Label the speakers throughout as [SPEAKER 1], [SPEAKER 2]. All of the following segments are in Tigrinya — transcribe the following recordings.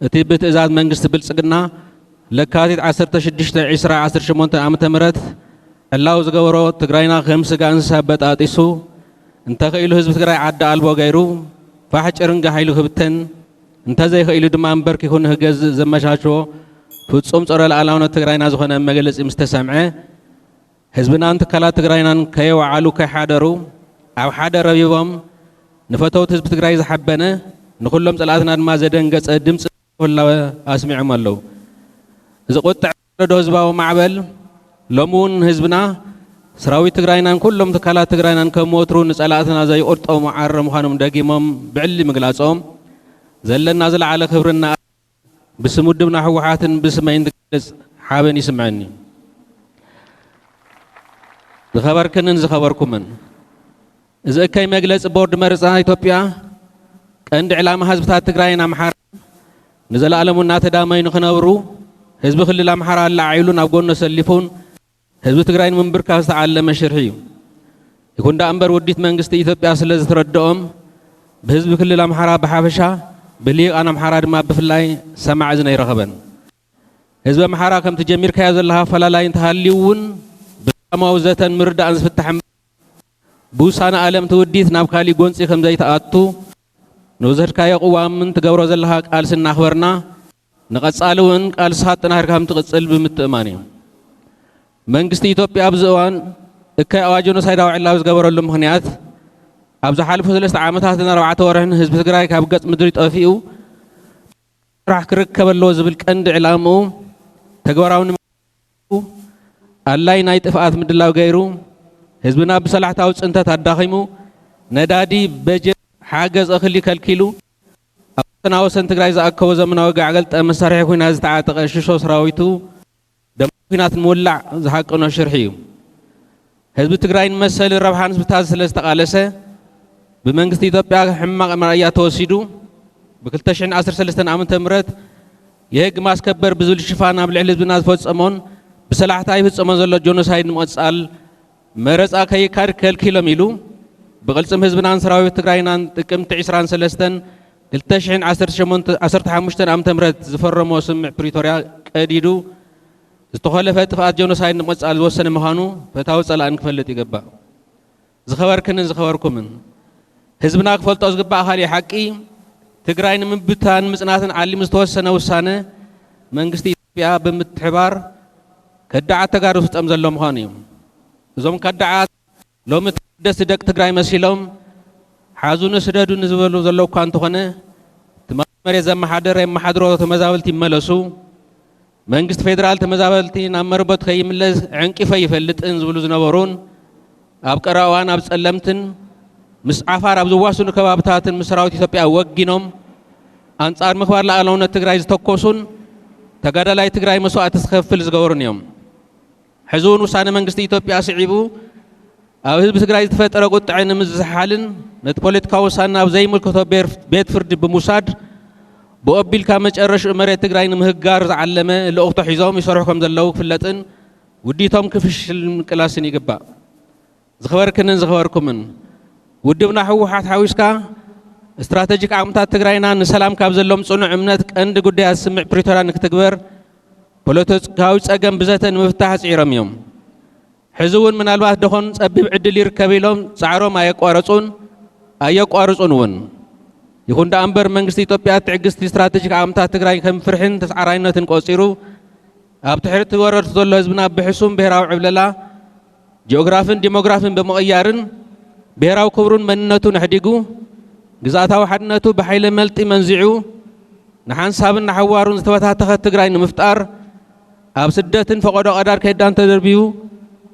[SPEAKER 1] እቲ ብትእዛዝ መንግስቲ ብልጽግና ለካቲት 16/2018 ዓመተ ምህረት ዕላው ዝገበሮ ትግራይና ከም ስጋ እንስሳ በጣጢሱ እንተኸኢሉ ህዝቢ ትግራይ ዓዲ አልቦ ገይሩ ፋሕ ጭርንጋ ኃይሉ ክብተን እንተዘይኸኢሉ ድማ እንበርኪኹ ንህገዝእ ዘመቻችዎ ፍጹም ጸረ ሉዓላውነት ትግራይና ዝኾነ መግለጺ ምስ ተሰምዐ ህዝብናን ትካላት ትግራይናን ከየወዓሉ ከይሓደሩ ኣብ ሓደ ረቢቦም ንፈተውት ህዝቢ ትግራይ ዝሓበነ ንኹሎም ጸላእትና ድማ ዘደንገጸ ድምፂ ኩላወ ኣስሚዖም ኣለዉ። እዚ ቁጥዕ ረዶ ህዝባዊ ማዕበል ሎሚ እውን ህዝብና ሰራዊት ትግራይናን ኩሎም ትካላት ትግራይናን ከም ወትሩ ንጸላእትና ዘይቆርጦም ዓረ ምዃኖም ደጊሞም ብዕሊ ምግላጾም ዘለና ዝለዓለ ክብርና ብስሙድብና ህወሓትን ብስመይን ትገልጽ ሓበን ይስምዐኒ። ዝኸበርክንን ዝኸበርኩምን እዚ እከይ መግለፂ ቦርድ መርፃ ኢትዮጵያ ቀንዲ ዕላማ ህዝብታት ትግራይን ኣምሓራ ንዘለኣለሙ እናተዳመዩ ንኽነብሩ ህዝቢ ክልል ኣምሓራ ኣላዒሉ ናብ ጎኖ ሰሊፉን ህዝቢ ትግራይ ንምንብርካብ ዝተዓለመ ሽርሒ እዩ። ይኹን ዳ እምበር ውዲት መንግስቲ ኢትዮጵያ ስለ ዝተረድኦም ብህዝቢ ክልል ኣምሓራ ብሓፈሻ ብልሂቃን ኣምሓራ ድማ ብፍላይ ሰማዕ እዝነ ይረኸበን። ህዝቢ ኣምሓራ ከምቲ ጀሚርካዮ ዘለኻ ፈላላይ እንተሃልዩ እውን ብሰላማዊ ዘተን ምርዳእን ዝፍታሕ ብውሳነ ዓለም ትውዲት ናብ ካሊእ ጎንፂ ከም ዘይተኣቱ ንውዘድካዮ ቅዋምን ትገብሮ ዘለኻ ቃልሲ እናኽበርና ንቐጻሊ እውን ቃልስኻ ኣጠናኺርካ ከምትቕጽል ብምትእማን እዩ። መንግስቲ ኢትዮጵያ ኣብዚ እዋን እከይ ኣዋጅ ጆኖሳይዳዊ ዕላዊ ዝገበረሉ ምኽንያት ኣብ ዝሓለፉ 3 ዓመታትን 4 ወርሕን ህዝቢ ትግራይ ካብ ገጽ ምድሪ ጠፊኡ ስራሕ ክርከብ ኣለዎ ዝብል ቀንዲ ዕላምኡ ተግባራዊ ኣድላይ ናይ ጥፍኣት ምድላው ገይሩ ህዝብና ብሰላሕታዊ ጽንተት ኣዳኺሙ ነዳዲ በጀት ሓገዝ እኽሊ ከልኪሉ ኣብ ወሰን ትግራይ ዝኣከቦ ዘመናዊ ጋዕገልጠ መሳርሒ ኩናት ዝተዓጠቐ ሽሾ ሰራዊቱ ደሞ ኩናት ንምውላዕ ዝሓቅኖ ሽርሒ እዩ። ህዝቢ ትግራይ ንመሰሊ ረብሓን ህዝብታት ስለ ዝተቓለሰ ብመንግስቲ ኢትዮጵያ ሕማቕ መርኣያ ተወሲዱ ብ2013 ዓመተ ምህረት የህግ ማስከበር ብዝብል ሽፋን ኣብ ልዕሊ ህዝብና ዝፈጸሞን ብሰላሕታ ይፍጸሞን ዘሎ ጆኖሳይድ ንምቕጻል መረፃ ከይካድ ከልኪሎም ኢሉ ብቕልጽም ህዝብናን ሰራዊት ትግራይናን ጥቅምቲ 23 2015 ዓመተ ምህረት ዝፈረሞ ስምዕ ፕሪቶርያ ቀዲዱ ዝተኸለፈ ጥፍኣት ጆኖሳይድ ንምቕጻል ዝወሰነ ምዃኑ ፈታዊ ጸላእን ክፈልጥ ይግባእ። ዝኸበርክንን ዝኸበርኩምን ህዝብና ክፈልጦ ዝግባእ ካሊእ ሓቂ ትግራይ ንምብታን ምጽናትን ዓሊሙ ዝተወሰነ ውሳነ መንግስቲ ኢትዮጵያ ብምትሕባር ከዳዓት ተጋሩ ዝፍጸም ዘሎ ምዃኑ እዩ። እዞም ከዳዓት ሎሚ ደስ ደቂ ትግራይ መሲሎም ሓዙን ስደዱን ዝበሉ ዘለዉ እኳ እንተኾነ መሬት ዘመሓደረ የመሓድሮ ተመዛበልቲ ይመለሱ መንግስቲ ፌደራል ተመዛበልቲ ናብ መርበቱ ከይምለስ ዕንቂፈ ይፈልጥን ዝብሉ ዝነበሩን ኣብ ቀረባ እዋን ኣብ ጸለምትን ምስ ዓፋር ኣብ ዝዋስኑ ከባብታትን ምስ ሰራዊት ኢትዮጵያ ወጊኖም ኣንጻር ምኽባር ሉዓላውነት ትግራይ ዝተኮሱን ተጋዳላይ ትግራይ መስዋዕቲ ዝኸፍል ዝገበሩን እዮም። ሕዚ እውን ውሳነ መንግስቲ ኢትዮጵያ ስዒቡ ኣብ ህዝቢ ትግራይ ዝተፈጠረ ቁጥዐ ንምዝሓልን ነቲ ፖለቲካዊ ውሳነ ኣብ ዘይምልከቶ ቤት ፍርዲ ብምውሳድ ብቐቢልካ መጨረሽኡ መሬት ትግራይ ንምህጋር ዝዓለመ ልእኽቶ ሒዞም ይሰርሑ ከም ዘለዉ ክፍለጥን ውዲቶም ክፍሽል ምቅላስን ይግባእ። ዝኸበርክንን ዝኸበርኩምን ውድብና ህወሓት ሓዊስካ استراتيجيك عمتات تجرينا نسلام كابزل لهم صنع أمنات كند قدي السمع بريتوران كتكبر بولوتوس كاوس أجمع بزاتن مفتاح سعرهم يوم حزون من الواحد دخون سبب عدلير كبيلهم سعرهم أيق أرزون ون يكون ده أمبر منجستي توبيات عجست استراتيجيك عمتات تجرين كم فرحين تسعرين تنقصيرو أبتحرت ورد تطلع زبنا بحسون بهراو عبللا جغرافين ديموغرافين بمغيارن بهراو كبرون مننتو نحديقو جزاتها حدنتو بحيل ملتي منزعو نحن سابن نحوارون استواتها تخت تجرين مفتار أب سدتن فقد قدر كيدان تدربيو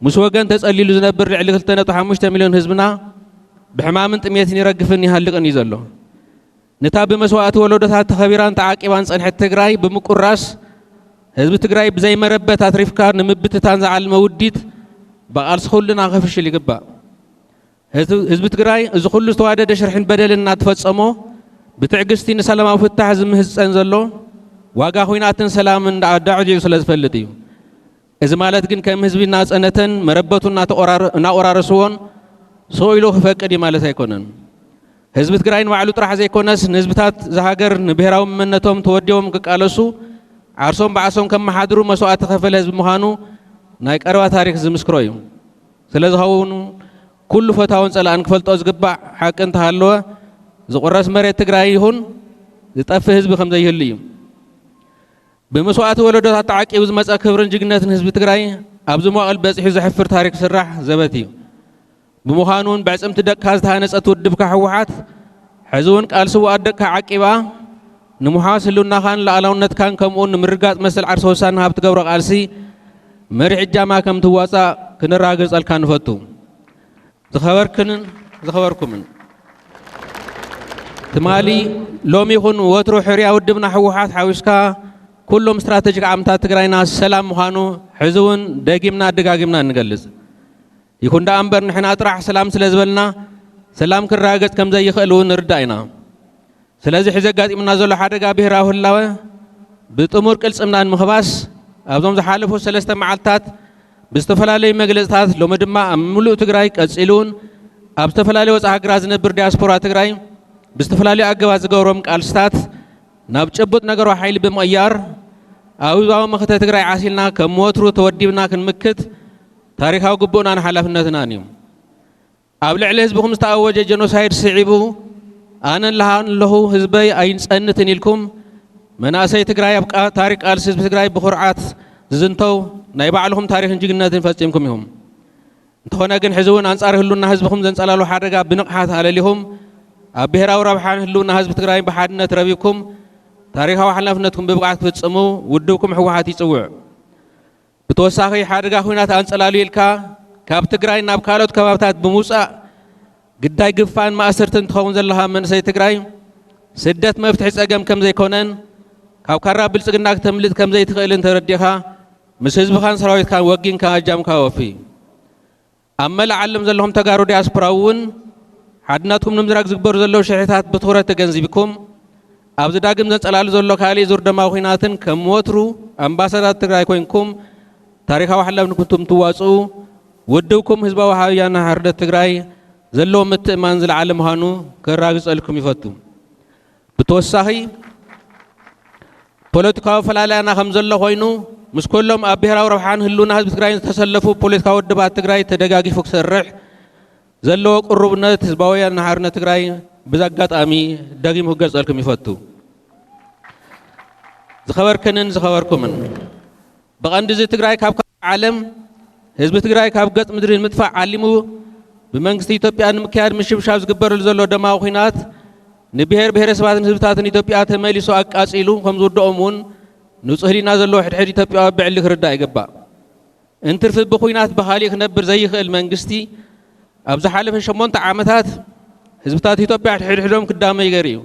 [SPEAKER 1] مسوقن تسألي لزنبر على 3.5 مليون حزبنا بحمامن تميتني رقفني هاللقن يزلو نتابع مسوات ولودتها تخبيران تعاقبان صنح تجراي بمقراس حزب تجراي بزي مربت أتريفكار نمبت تنزع الموديت بقال سخولنا غفش اللي قبا حزب تجراي إذا خلص توعد شرحين بدل النات فتصمو بتعجستين سلام أو فتح حزب مهز أنزلو واقع خويناتن سلام من دعوة يوصل فلتيو إذا مالت جن كم حزب الناس أنتن مربتون نات أورار رسون سويلو فكر دي مالت هيكونن ህዝቢ ትግራይ ንባዕሉ ጥራሕ ዘይኮነስ ንህዝብታት ዝሃገር ንብሔራዊ መንነቶም ተወዲቦም ክቃለሱ ዓርሶም በዓሶም ከመሓድሩ መስዋዕት ተኸፈለ ህዝቢ ምዃኑ ናይ ቀረባ ታሪክ ዝምስክሮ እዩ። ስለዝኸውን ኩሉ ፈታውን ጸላእን ክፈልጦ ዝግባእ ሓቂ እንተሃለወ ዝቑረስ መሬት ትግራይ ይኹን ዝጠፍእ ህዝቢ ከም ዘይህሉ እዩ። ብመስዋዕቲ ወለዶታት ተዓቂቡ ዝመፀ ክብርን ጅግነትን ህዝቢ ትግራይ ኣብዚ መዋቕል በፂሑ ዘሕፍር ታሪክ ስራሕ ዘበት እዩ። ብምዃኑ እውን ብዕፅምቲ ደቅካ ዝተሃነፀት ውድብካ ሕወሓት ሕዚ እውን ቃልሲ ውኣት ደቅካ ዓቂባ ንምሓዋስ ህልውናኻን ላዕላውነትካን ከምኡውን ንምርጋፅ መሰል ዓርሰ ውሳነ ሃብ ትገብሮ ቃልሲ መሪሕ እጃማ ከም ትዋፃእ ክንራገፀልካ ንፈቱ። ዝኸበርኩምን ትማሊ ሎሚ ይኹን ወትሮ ሕርያ ውድብና ሕወሓት ሓዊስካ ኩሎም ስትራቴጂክ ዓምታት ትግራይና ሰላም ምዃኑ ሕዚ እውን ደጊምና ደጋጊምና ንገልጽ። ይኹን ዳ እምበር ንሕና ጥራሕ ሰላም ስለ ዝበልና ሰላም ክራገፅ ከም ዘይኽእል እውን ንርዳእ ኢና። ስለዚ ሕዚ ኣጋጢሙና ዘሎ ሓደጋ ብሄራዊ ህላወ ብጥሙር ቅልጽምና ንምኽባስ ኣብዞም ዝሓለፉ 3 መዓልትታት ብዝተፈላለዩ መግለጽታት ሎሚ ድማ ኣብ ሙሉእ ትግራይ ቀጺሉን ኣብ ዝተፈላለዩ ወፃኢ ሃገራት ዝነብር ዲያስፖራ ትግራይ ብዝተፈላለዩ ኣገባብ ዝገብሮም ቃልስታት ናብ ጭቡጥ ነገሮ ሓይሊ ብምቕያር ኣብ ህዝባዊ መኽተ ትግራይ ዓሲልና ከም ወትሩ ተወዲብና ክንምክት ታሪካዊ ግቡእናን ሓላፍነትናን እዩ። ኣብ ልዕሊ ህዝብኩም ዝተኣወጀ ጀኖሳይድ ስዒቡ ኣነ ኣለኹ ህዝበይ ኣይንፀንትን ኢልኩም መናእሰይ ትግራይ ኣብ ታሪክ ቃልሲ ህዝቢ ትግራይ ብኹርዓት ዝዝንተው ናይ ባዕልኩም ታሪክን ጅግነትን ፈፂምኩም ኢኹም። እንተኾነ ግን ሕዚ እውን ኣንጻር ህልውና ህዝብኩም ዘንጸላሉ ሓደጋ ብንቕሓት ኣለሊኹም ኣብ ብሄራዊ ረብሓን ህልውና ህዝቢ ትግራይ ብሓድነት ረቢብኩም ታሪካዊ ሓላፍነትኩም ብብቕዓት ክትፍጽሙ ውድብኩም ሕወሓት ይጽውዕ። ብተወሳኺ ሓደጋ ኩናት ኣንጸላሉ ኢልካ ካብ ትግራይ ናብ ካልኦት ከባብታት ብምውፃእ ግዳይ ግፋን ማእሰርትን ትኸውን ዘለኻ መንእሰይ ትግራይ ስደት መፍትሒ ፀገም ከም ዘይኮነን ካብ ካራ ብልጽግና ክትምልጥ ከም ዘይትኽእልን ተረዲኻ ምስ ህዝብኻን ሰራዊትካን ወጊንካ ኣጃምካ ወፊ። ኣብ መላእ ዓለም ዘለኹም ተጋሩ ዲያስፖራ እውን ሓድነትኩም ንምዝራግ ዝግበሩ ዘለዉ ሽሕታት ብትኹረት ተገንዚብኩም ኣብዚ ዳግም ዘንጸላሉ ዘሎ ካሊእ ዙር ደማዊ ኩናትን ከም ወትሩ ኣምባሳዳር ትግራይ ኮይንኩም ታሪካዊ ሓላፍነትኩም ትዋፅኡ ውድብኩም ህዝባዊ ሃብያና ሓርነት ትግራይ ዘለዎ ምትእማን ዝለዓለ ምዃኑ ከራግፀልኩም ይፈቱ። ብተወሳኺ ፖለቲካዊ ፈላልያና ከም ዘሎ ኮይኑ ምስ ኩሎም ኣብ ብሄራዊ ረብሓን ህልውና ህዝቢ ትግራይ ዝተሰለፉ ፖለቲካዊ ውድባት ትግራይ ተደጋጊፉ ክሰርሕ ዘለዎ ቁርብነት ህዝባዊ ወያነ ሓርነት ትግራይ ብዘጋጣሚ ደጊሙ ክገልፀልኩም ይፈቱ። ዝኸበርኩምን ብቐንዲ እዚ ትግራይ ካብ ዓለም ህዝቢ ትግራይ ካብ ገጽ ምድሪ ንምጥፋእ ዓሊሙ ብመንግስቲ ኢትዮጵያ ንምክያድ ምሽብሻብ ዝግበረሉ ዘሎ ደማዊ ኩናት ንብሔር ብሔረሰባትን ህዝብታትን ኢትዮጵያ ተመሊሱ ኣቃጺሉ ከም ዝውድኦም እውን ንጹህ ህሊና ዘለዎ ሕድሕድ ኢትዮጵያዊ ብዕሊ ክርዳእ ይግባእ። እንትርፊ ብኩናት ብኻሊእ ክነብር ዘይኽእል መንግስቲ ኣብ ዝሓለፈ 8 ዓመታት ህዝብታት ኢትዮጵያ ሕድሕዶም ክዳመይ ገይሩ እዩ።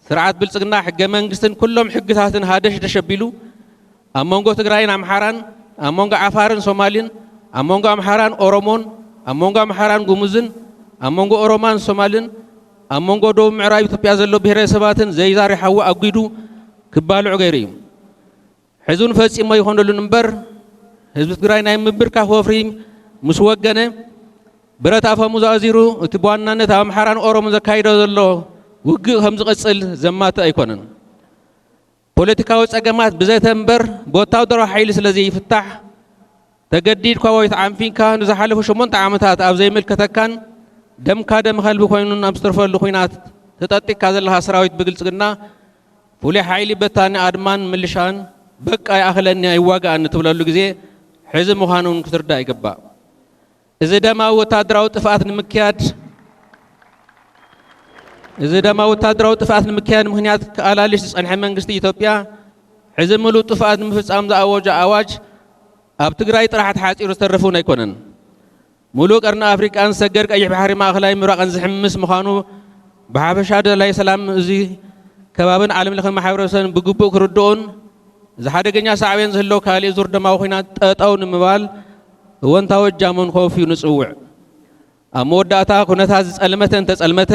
[SPEAKER 1] ስርዓት ብልጽግና ሕገ መንግስትን ኩሎም ሕግታትን ሃደሽ ተሸቢሉ ኣብ መንጎ ትግራይን ኣምሓራን ኣብ መንጎ ዓፋርን ሶማሊን ኣብ መንጎ ኣምሓራን ኦሮሞን ኣብ መንጎ ኣምሓራን ጉሙዝን ኣብ መንጎ ኦሮማን ሶማልን ኣብ መንጎ ደቡብ ምዕራብ ኢትዮጵያ ዘሎ ብሔረሰባትን ዘይዛሪሓዊ ኣጒዱ ክባልዑ ገይሩ እዩ። ሕዚ እውን ፈጺሞ ይኾነሉን እምበር ህዝቢ ትግራይ ናይ ምብርካፍ ወፍሪ ምስ ወገነ ብረት ኣፈሙዝ ኣዚሩ እቲ ብዋናነት ኣብ ኣምሓራን ኦሮሞን ዘካይዶ ዘሎ ውግእ ከም ዝቕጽል ዘማትእ ኣይኮነን። ፖለቲካዊ ፀገማት ብዘተ እምበር ብወታደራዊ ሓይሊ ስለ ዘይፍታሕ ተገዲድካ ወይ ተዓንፊንካ ንዝሓለፉ 8 ዓመታት ኣብ ዘይምልከተካን ደምካ ደም ከልቢ ኮይኑን ኣብ ዝተርፈሉ ኩናት ተጠጢካ ዘለኻ ሰራዊት ብግልጽግና ፍሉይ ሓይሊ በታኒ ኣድማን ምልሻን በቃ ይኣኽለኒ ኣይዋጋእኒ ትብለሉ ግዜ ሕዚ ምዃኑን ክትርዳእ ይግባእ። እዚ ደማዊ ወታደራዊ ጥፍኣት ንምክያድ ምክንያት ከኣላልሽ ዝጸንሐ መንግስቲ ኢትዮጵያ ሕዚ ምሉእ ጥፍኣት ንምፍጻም ዝኣወጀ ኣዋጅ ኣብ ትግራይ ጥራሕ ተሓፂሩ ዝተረፉን ኣይኮነን። ሙሉእ ቀርኒ ኣፍሪቃን ሰገር ቀይሕ ባሕሪ ማእኸላይ ምብራቕን ዝሕምስ ምዃኑ ብሓፈሻ ደላይ ሰላም እዚ ከባብን ዓለም ለኸ ማሕበረሰብን ብግቡእ ክርድኡን ዝሓደገኛ ሳዕብየን ዝህለው ካሊእ ዙር ደማዊ ኩናት ጠጠው ንምባል እወንታዊ እጃሞን ከወፊዩ ንጽውዕ። ኣብ መወዳእታ ኩነታት ዝጸልመተን ተጸልመተ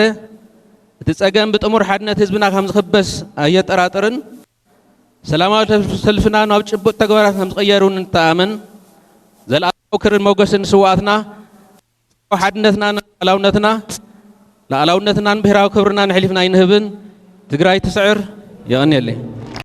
[SPEAKER 1] እቲ ፀገም ብጥሙር ሓድነት ህዝብና ከም ዝኽበስ ኣየጠራጥርን ሰላማዊ ሰልፍና ናብ ጭቡጥ ተግባራት ከም ዝቕየሩን እንተኣመን ዘለኣለዊ ክርን ሞገስን ስዋእትና ሓድነትና ሉዓላውነትና لألاونتنا بهراو كبرنا نحلفنا ينهبن تقرأي تسعر يغني اللي